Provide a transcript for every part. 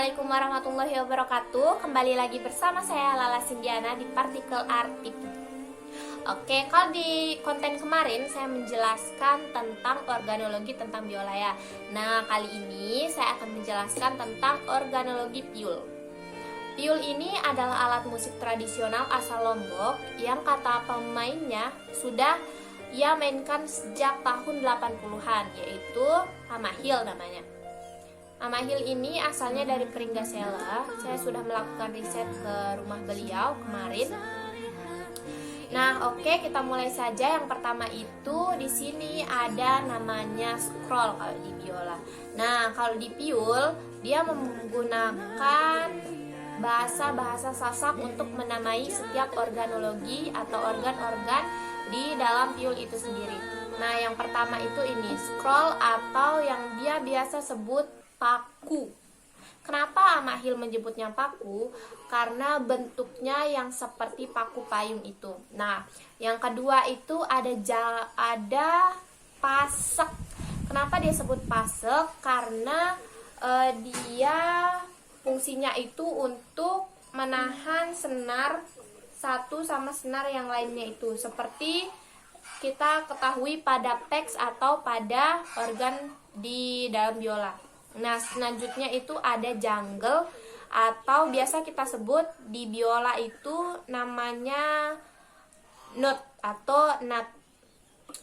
Assalamualaikum warahmatullahi wabarakatuh. Kembali lagi bersama saya Lala Sindiana di Partikel Art TV. Oke, kalau di konten kemarin saya menjelaskan tentang organologi tentang biola ya. Nah, kali ini saya akan menjelaskan tentang organologi piyul. Piyul ini adalah alat musik tradisional asal Lombok yang kata pemainnya sudah ia mainkan sejak tahun 80-an, yaitu Amahil namanya. Amahil ini asalnya dari Pringgasela. Saya sudah melakukan riset ke rumah beliau kemarin. Nah, oke, kita mulai saja. Yang pertama itu di sini ada namanya scroll kalau di biola. Nah, kalau di piyul dia menggunakan bahasa Sasak untuk menamai setiap organologi atau organ-organ di dalam piyul itu sendiri. Nah, yang pertama itu ini scroll atau yang dia biasa sebut paku. Kenapa Amahil menyebutnya paku? Karena bentuknya yang seperti paku payung itu. Nah, yang kedua itu ada pasek. Kenapa dia sebut pasek? Karena dia fungsinya itu untuk menahan senar satu sama senar yang lainnya itu. Seperti kita ketahui pada peks atau pada organ di dalam biola. Nah, selanjutnya itu ada jungle atau biasa kita sebut di biola itu namanya note atau nut.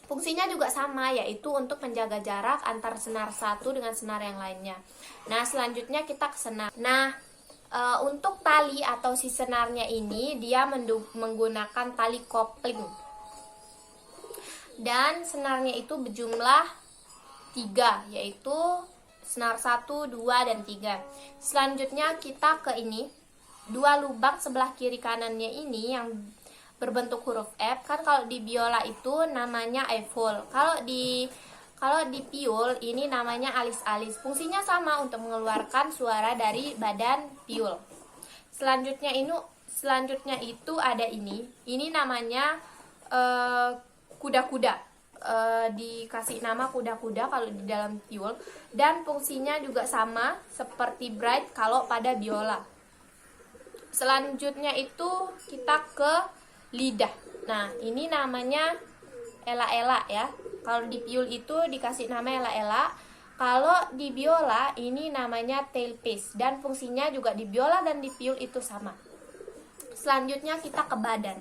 Fungsinya juga sama, yaitu untuk menjaga jarak antar senar satu dengan senar yang lainnya. Nah, selanjutnya kita ke senar. Nah, untuk tali atau si senarnya ini dia menggunakan tali kopling. Dan senarnya itu berjumlah 3, yaitu senar 1, 2, dan 3. Selanjutnya kita ke ini. 2 lubang sebelah kiri kanannya ini yang berbentuk huruf F. Kan kalau di biola itu namanya F-hole. Kalau di piyul ini namanya alis-alis. Fungsinya sama untuk mengeluarkan suara dari badan piyul. Selanjutnya itu ada ini. Ini namanya kuda-kuda. Dikasih nama kuda-kuda kalau di dalam piyul, dan fungsinya juga sama seperti bright kalau pada biola. Selanjutnya itu kita ke lidah. Nah, ini namanya ela-ela ya. Kalau di piyul itu dikasih nama ela-ela. Kalau di biola ini namanya tailpiece, dan fungsinya juga di biola dan di piyul itu sama. Selanjutnya kita ke badan.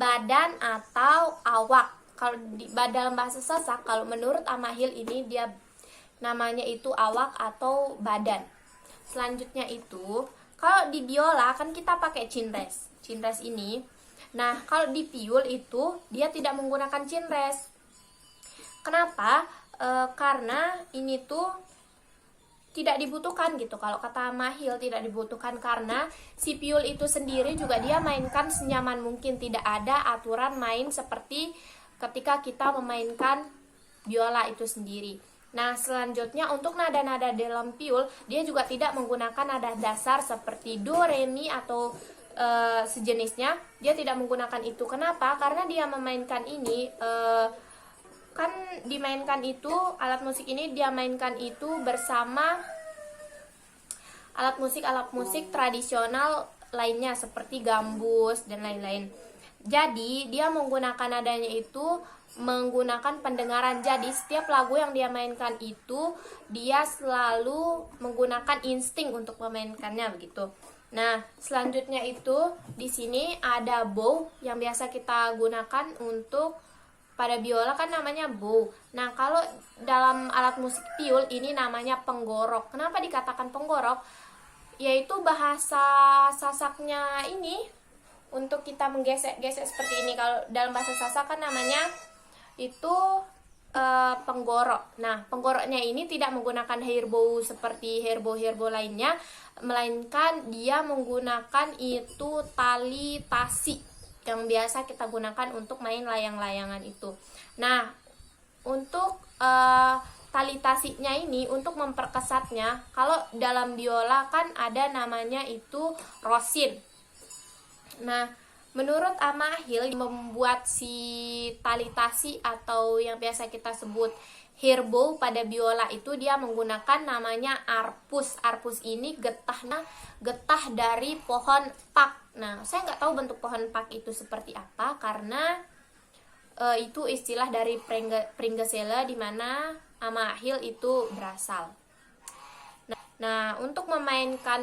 Badan atau awak. Kalau dalam bahasa Sasak, kalau menurut Amahil ini dia namanya itu awak atau badan. Selanjutnya itu, kalau di biola kan kita pakai cinres. Cinres ini. Nah, kalau di piyul itu dia tidak menggunakan cinres. Kenapa? Karena ini tuh tidak dibutuhkan gitu. Kalau kata Amahil tidak dibutuhkan karena si piyul itu sendiri juga dia mainkan senyaman mungkin. Tidak ada aturan main seperti ketika kita memainkan biola itu sendiri. Nah, selanjutnya untuk nada-nada dalam piyul, dia juga tidak menggunakan nada dasar seperti do, re, mi atau sejenisnya. Dia tidak menggunakan itu. Kenapa? Karena dia memainkan ini kan dimainkan itu, alat musik ini dia mainkan itu bersama alat musik tradisional lainnya seperti gambus dan lain-lain. Jadi dia menggunakan nadanya itu menggunakan pendengaran. Jadi setiap lagu yang dia mainkan itu dia selalu menggunakan insting untuk memainkannya begitu. Nah, selanjutnya itu di sini ada bow yang biasa kita gunakan untuk pada biola kan namanya bow. Nah, kalau dalam alat musik piyul ini namanya penggorok. Kenapa dikatakan penggorok? Yaitu bahasa Sasaknya ini untuk kita menggesek-gesek seperti ini. Kalau dalam bahasa Sasak kan namanya itu penggorok. Nah, penggoroknya ini tidak menggunakan hairbow seperti hairbow lainnya, melainkan dia menggunakan itu tali tasi yang biasa kita gunakan untuk main layang-layangan itu. Nah, untuk tali tasinya ini untuk memperkesatnya, kalau dalam biola kan ada namanya itu rosin. Nah, menurut Amahil membuat si tali tasi atau yang biasa kita sebut hairbow pada biola itu dia menggunakan namanya arpus. Arpus ini getah dari pohon pak. Nah, saya nggak tahu bentuk pohon pak itu seperti apa karena itu istilah dari Pringgesele di mana Amahil itu berasal. Nah, untuk memainkan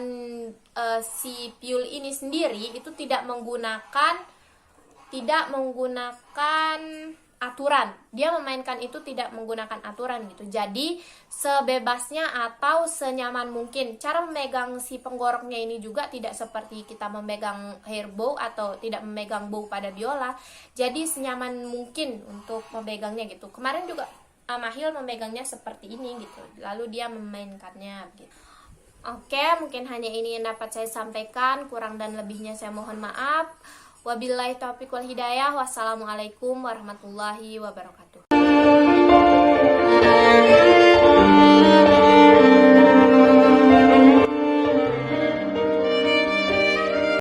si piul ini sendiri itu tidak menggunakan aturan. Dia memainkan itu tidak menggunakan aturan gitu. Jadi sebebasnya atau senyaman mungkin. Cara memegang si penggoroknya ini juga tidak seperti kita memegang hairbow atau tidak memegang bow pada biola. Jadi senyaman mungkin untuk memegangnya gitu. Kemarin juga Amahil memegangnya seperti ini gitu. Lalu dia memainkannya gitu. Oke, mungkin hanya ini yang dapat saya sampaikan. Kurang dan lebihnya saya mohon maaf. Wabillahi taufiq wal hidayah. Wassalamualaikum warahmatullahi wabarakatuh.